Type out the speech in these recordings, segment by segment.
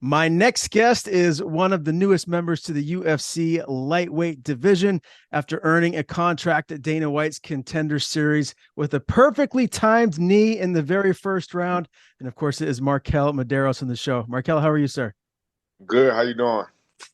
My next guest is one of the newest members to the UFC lightweight division after earning a contract at Dana White's Contender Series with a perfectly timed knee in the very first round. And of course, it is MarQuel Mederos on the show. MarQuel, how are you, sir? Good. How you doing?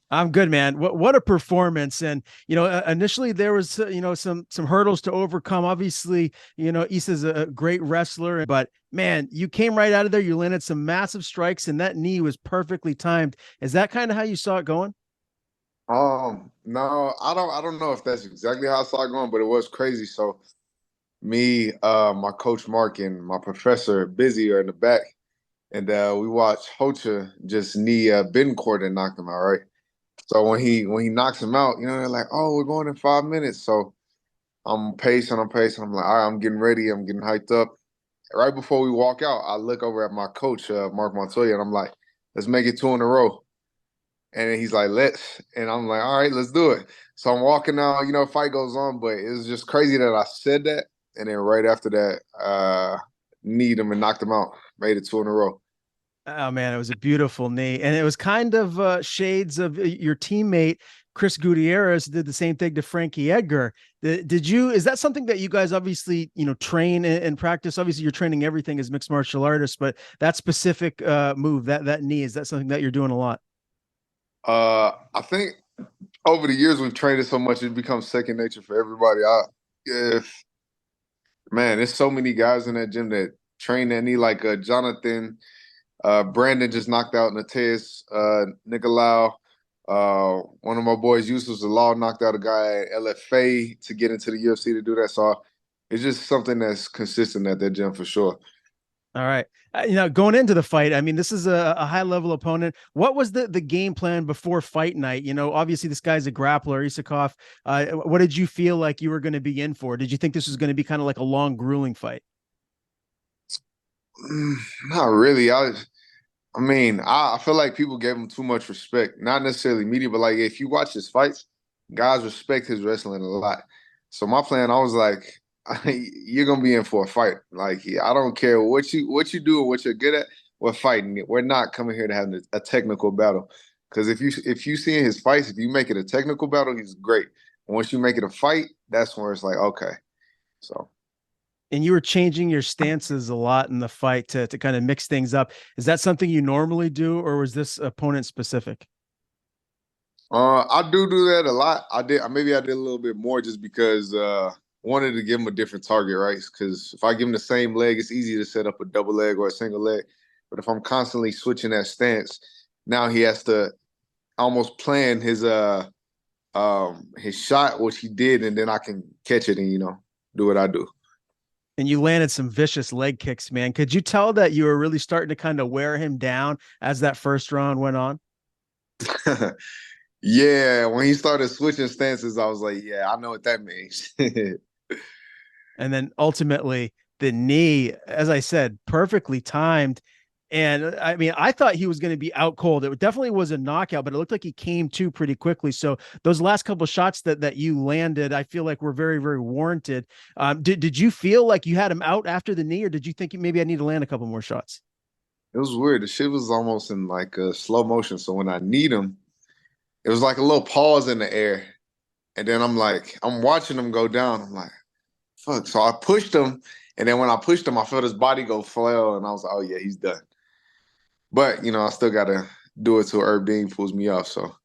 I'm good, man. What a performance! And initially there was some hurdles to overcome. Obviously, Issa's a great wrestler, but man, you came right out of there. You landed some massive strikes, and that knee was perfectly timed. Is that kind of how you saw it going? No, I don't know if that's exactly how I saw it going, but it was crazy. So me, my coach Mark and my professor Busy are in the back, and we watched Hocha just knee Bencourt and knocked him out, right? So when he knocks him out, they're like, "Oh, we're going in 5 minutes." So I'm pacing. I'm like, "All right, I'm getting ready. I'm getting hyped up." Right before we walk out, I look over at my coach, Mark Montoya, and I'm like, "Let's make it two in a row." And then he's like, "Let's." And I'm like, "All right, let's do it." So I'm walking out, fight goes on, but it was just crazy that I said that. And then right after that, kneed him and knocked him out. Made it two in a row. Oh man, it was a beautiful knee, and it was kind of shades of your teammate Chris Gutierrez did the same thing to Frankie Edgar. Did you? Is that something that you guys obviously train and practice? Obviously, you're training everything as mixed martial artists, but that specific move, that knee, is that something that you're doing a lot? I think over the years we've trained it so much it becomes second nature for everybody. If Man, there's so many guys in that gym that train that knee, like Jonathan. Brandon just knocked out Nateus Nicolau. One of my boys, Yusuf Zalal, knocked out a guy at LFA to get into the UFC to do that. So it's just something that's consistent at that gym for sure. All right. Going into the fight, I mean, this is a high level opponent. What was the game plan before fight night? Obviously this guy's a grappler, Isakov. What did you feel like you were going to be in for? Did you think this was going to be kind of like a long, grueling fight? Not really. I feel like people gave him too much respect. Not necessarily media, but like if you watch his fights, guys respect his wrestling a lot. So my plan, I was like, you're gonna be in for a fight. Like I don't care what you do or what you're good at. We're fighting it. We're not coming here to have a technical battle. Because if you see in his fights, if you make it a technical battle, he's great. Once you make it a fight, that's where it's like okay. So. And you were changing your stances a lot in the fight to kind of mix things up. Is that something you normally do, or was this opponent specific? I do that a lot. Maybe I did a little bit more just because wanted to give him a different target, right? Because if I give him the same leg, it's easy to set up a double leg or a single leg. But if I'm constantly switching that stance, now he has to almost plan his shot, which he did, and then I can catch it and do what I do. And you landed some vicious leg kicks, man. Could you tell that you were really starting to kind of wear him down as that first round went on? Yeah, when he started switching stances, I was like, yeah, I know what that means. And then ultimately the knee, as I said, perfectly timed. And I mean, I thought he was going to be out cold. It definitely was a knockout, but it looked like he came to pretty quickly. So those last couple of shots that you landed, I feel like were very, very warranted. Did you feel like you had him out after the knee, or did you think maybe I need to land a couple more shots? It was weird. The shit was almost in like a slow motion. So when I need him, it was like a little pause in the air. And then I'm watching him go down. I'm like, fuck. So I pushed him. And then when I pushed him, I felt his body go flail. And I was like, oh, yeah, he's done. But, I still got to do it till Herb Dean pulls me off. So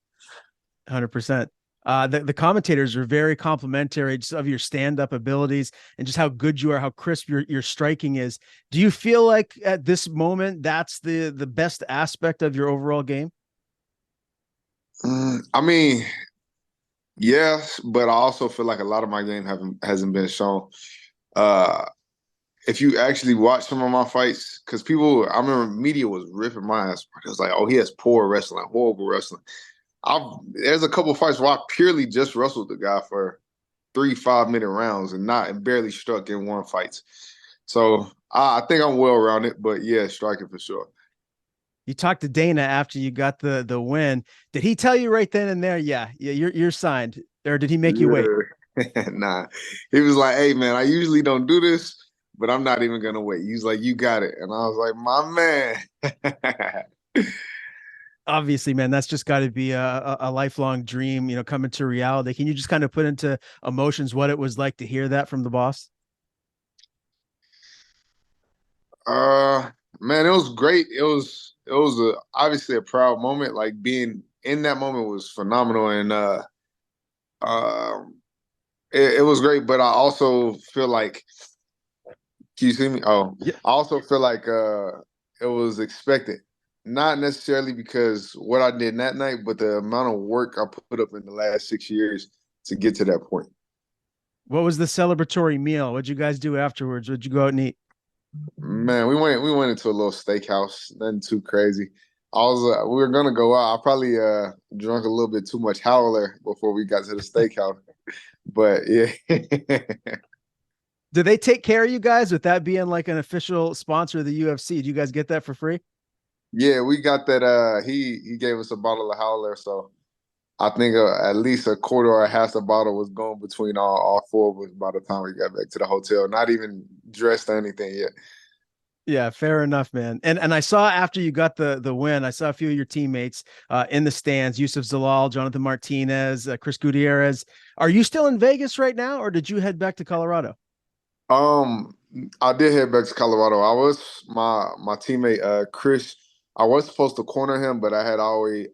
100%. The commentators are very complimentary just of your stand-up abilities and just how good you are, how crisp your striking is. Do you feel like at this moment that's the best aspect of your overall game? I mean, yes, but I also feel like a lot of my game hasn't been shown. Uh, if you actually watch some of my fights, because I remember media was ripping my ass. It was like, oh, he has poor wrestling, horrible wrestling. There's a couple fights where I purely just wrestled the guy for 3 5 minute rounds and barely struck in one fight. So I think I'm well rounded, but yeah, striking for sure. You talked to Dana after you got the win. Did he tell you right then and there, yeah, you're signed, or did he make you wait? Yeah. Nah. He was like, hey man, I usually don't do this, but I'm not even gonna wait. He's like, you got it. And I was like, my man. Obviously, man, that's just got to be a lifelong dream, coming to reality. Can you just kind of put into emotions what it was like to hear that from the boss? Uh, man, it was great. It was obviously a proud moment. Like being in that moment was phenomenal, and um, it was great. But I also feel like, can you see me? Oh, Yeah. I also feel like it was expected. Not necessarily because what I did that night, but the amount of work I put up in the last 6 years to get to that point. What was the celebratory meal? What'd you guys do afterwards? What'd you go out and eat? Man, we went into a little steakhouse, nothing too crazy. We were gonna go out. I probably drunk a little bit too much howler before we got to the steakhouse. But yeah. Do they take care of you guys with that being like an official sponsor of the UFC? Do you guys get that for free? Yeah, we got that he gave us a bottle of howler, so I think at least a quarter or a half a bottle was going between all four of us by the time we got back to the hotel. Not even dressed or anything yet. Yeah, fair enough, man. And I saw after you got the win, I saw a few of your teammates in the stands: Yusuf Zalal, Jonathan Martinez, Chris Gutierrez. Are you still in Vegas right now, or did you head back to Colorado? Um, I did head back to Colorado. I was my teammate Chris. I was supposed to corner him, but I had already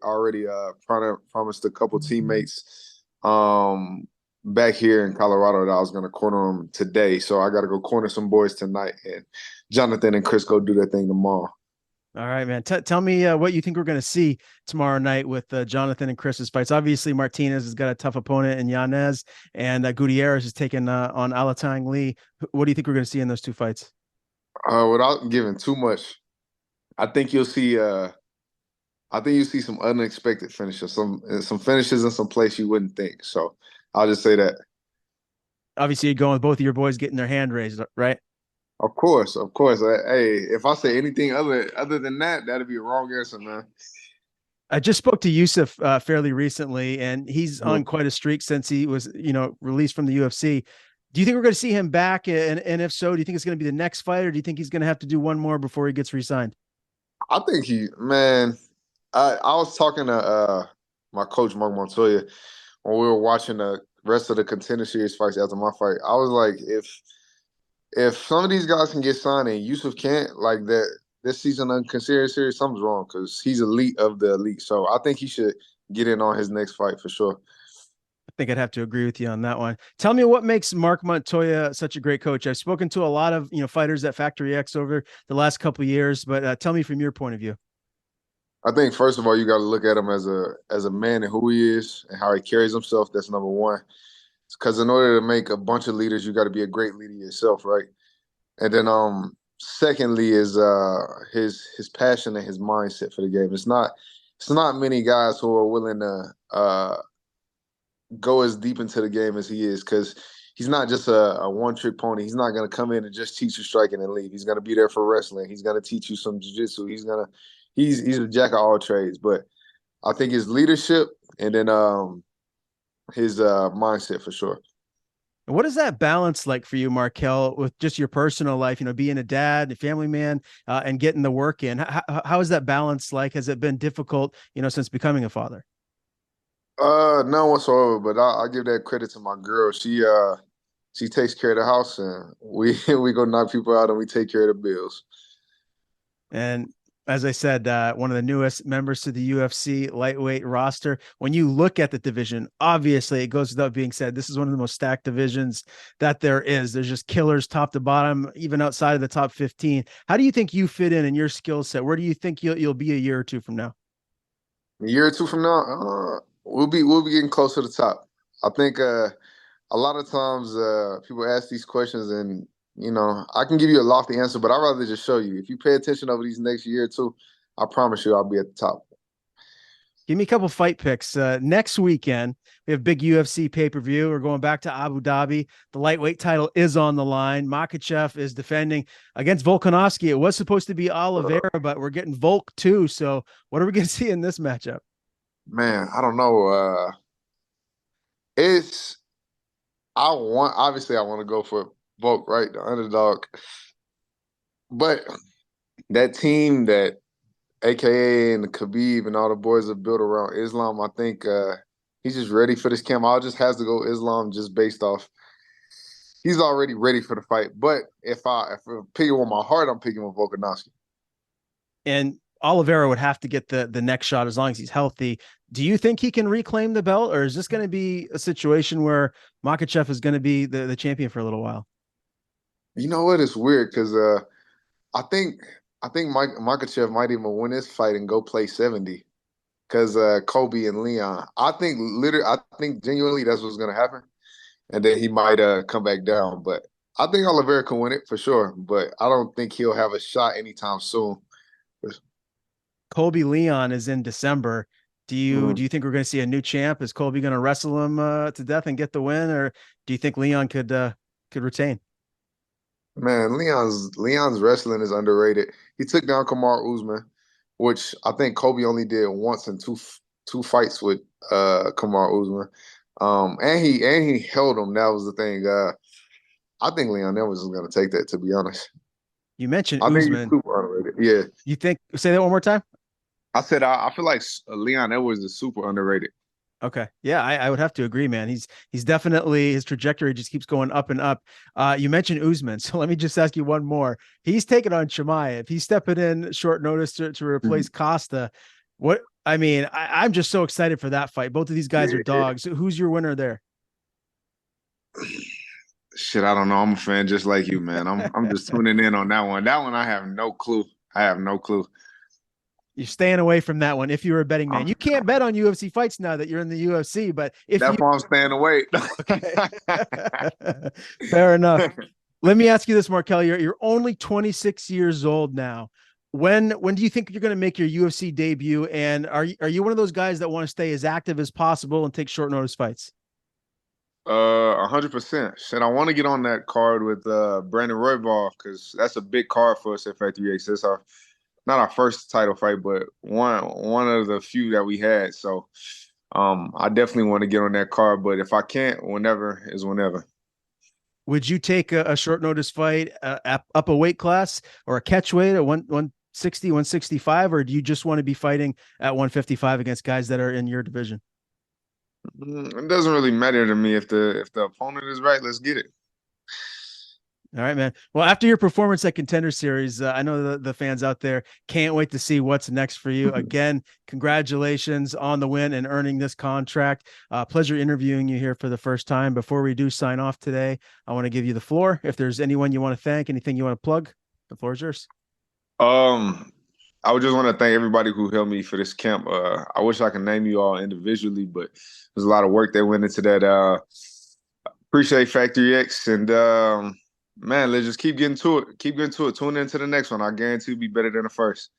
promised a couple teammates back here in Colorado that I was gonna corner him today. So I got to go corner some boys tonight, and Jonathan and Chris go do their thing tomorrow. All right, man. Tell me what you think we're going to see tomorrow night with Jonathan and Chris's fights. Obviously, Martinez has got a tough opponent in Yanez, and Gutierrez is taking on Alatang Lee. What do you think we're going to see in those two fights? Without giving too much, I think you'll see. I think you see some unexpected finishes, some finishes in some place you wouldn't think. So I'll just say that. Obviously, you're going with both of your boys getting their hand raised, right? Of course, of course. Hey, if I say anything other than that, that'd be a wrong answer, man. I just spoke to Yusuf fairly recently, and he's on Mhm. quite a streak since he was, released from the UFC. Do you think we're going to see him back? And if so, do you think it's going to be the next fight, or do you think he's going to have to do one more before he gets re-signed? I think man. I was talking to my coach Mark Montoya when we were watching the rest of the Contender Series fights after my fight. I was like, if some of these guys can get signed and Yusuf can't, like that this season on Contender Series, something's wrong because he's elite of the elite. So I think he should get in on his next fight for sure. I think I'd have to agree with you on that one. Tell me what makes Mark Montoya such a great coach. I've spoken to a lot of fighters at Factory X over the last couple of years, but tell me from your point of view. I think first of all, you got to look at him as a man and who he is and how he carries himself. That's number one. Because in order to make a bunch of leaders, you got to be a great leader yourself, right? And then secondly is his passion and his mindset for the game. It's not many guys who are willing to go as deep into the game as he is because he's not just a one trick pony. He's not gonna come in and just teach you striking and leave. He's gonna be there for wrestling. He's gonna teach you some jiu-jitsu. He's a jack of all trades. But I think his leadership and then his mindset for sure. And what is that balance like for you, MarQuel, with just your personal life, being a dad, a family man, and getting the work in? How is that balance like? Has it been difficult, since becoming a father? None whatsoever. But I give that credit to my girl. She takes care of the house, and we we go knock people out, and we take care of the bills. And as I said, one of the newest members to the UFC lightweight roster. When you look at the division, obviously it goes without being said, this is one of the most stacked divisions that there is. There's just killers top to bottom, even outside of the top 15. How do you think you fit in your skill set? Where do you think you'll be a year or two from now? A year or two from now, we'll be getting close to the top. I think a lot of times people ask these questions, and I can give you a lofty answer, but I'd rather just show you. If you pay attention over these next year or two, I promise you I'll be at the top. Give me a couple fight picks. Next weekend, we have big UFC pay-per-view. We're going back to Abu Dhabi. The lightweight title is on the line. Makachev is defending against Volkanovski. It was supposed to be Oliveira, but we're getting Volk too. So what are we going to see in this matchup? Man, I don't know. It's I want to go for Volk, right, the underdog, but that team that AKA and Khabib and all the boys are built around Islam. I think he's just ready for this camp. I'll just has to go Islam just based off. He's already ready for the fight. But if I'm picking with my heart, I'm picking with Volkanovski. And Oliveira would have to get the next shot as long as he's healthy. Do you think he can reclaim the belt, or is this going to be a situation where Makhachev is going to be the champion for a little while? You know what? It's weird because I think Makhachev might even win this fight and go play 70 because Kobe and Leon. I think genuinely that's what's gonna happen, and then he might come back down. But I think Oliveira can win it for sure. But I don't think he'll have a shot anytime soon. Colby Leon is in December. Do you think we're going to see a new champ? Is Colby going to wrestle him to death and get the win, or do you think Leon could retain? Man, Leon's wrestling is underrated. He took down Kamaru Usman, which I think Kobe only did once in two fights with Kamaru Usman. And he held him. That was the thing. I think Leon Edwards is going to take that. To be honest, You mentioned I think he's Usman. super underrated. Yeah, You think? Say that one more time. I said I feel like Leon Edwards is super underrated. Okay. Yeah, I would have to agree, man. He's definitely, his trajectory just keeps going up and up. You mentioned Usman, so let me just ask you one more. He's taking on Chimaev. He's stepping in short notice to replace Costa. What I mean, I'm just so excited for that fight. Both of these guys are dogs. Who's your winner there? Shit, I don't know. I'm a fan just like you, man. I'm just tuning in on that one. That one I have no clue. I have no clue. You're staying away from that one if you were a betting man. You can't bet on UFC fights now that you're in the UFC, but if that's why I'm staying away. Okay. Fair enough. Let me ask you this, MarQuel. You're only 26 years old now. When do you think you're going to make your UFC debut? And are you one of those guys that want to stay as active as possible and take short notice fights? 100%. Shit, I want to get on that card with Brandon Roybal because that's a big card for us at Factory X. It's not our first title fight, but one of the few that we had. So I definitely want to get on that card. But if I can't, whenever is whenever. Would you take a short notice fight up a weight class or a catch weight at 160, 165, or do you just want to be fighting at 155 against guys that are in your division? It doesn't really matter to me if the opponent is right. Let's get it. All right, man. Well, after your performance at Contender Series, I know the fans out there can't wait to see what's next for you. Again, congratulations on the win and earning this contract. Pleasure interviewing you here for the first time. Before we do sign off today, I want to give you the floor. If there's anyone you want to thank, anything you want to plug, the floor is yours. I would just want to thank everybody who helped me for this camp. I wish I could name you all individually, but there's a lot of work that went into that. Appreciate Factory X and man, let's just keep getting to it. Keep getting to it. Tune into the next one. I guarantee it'll be better than the first.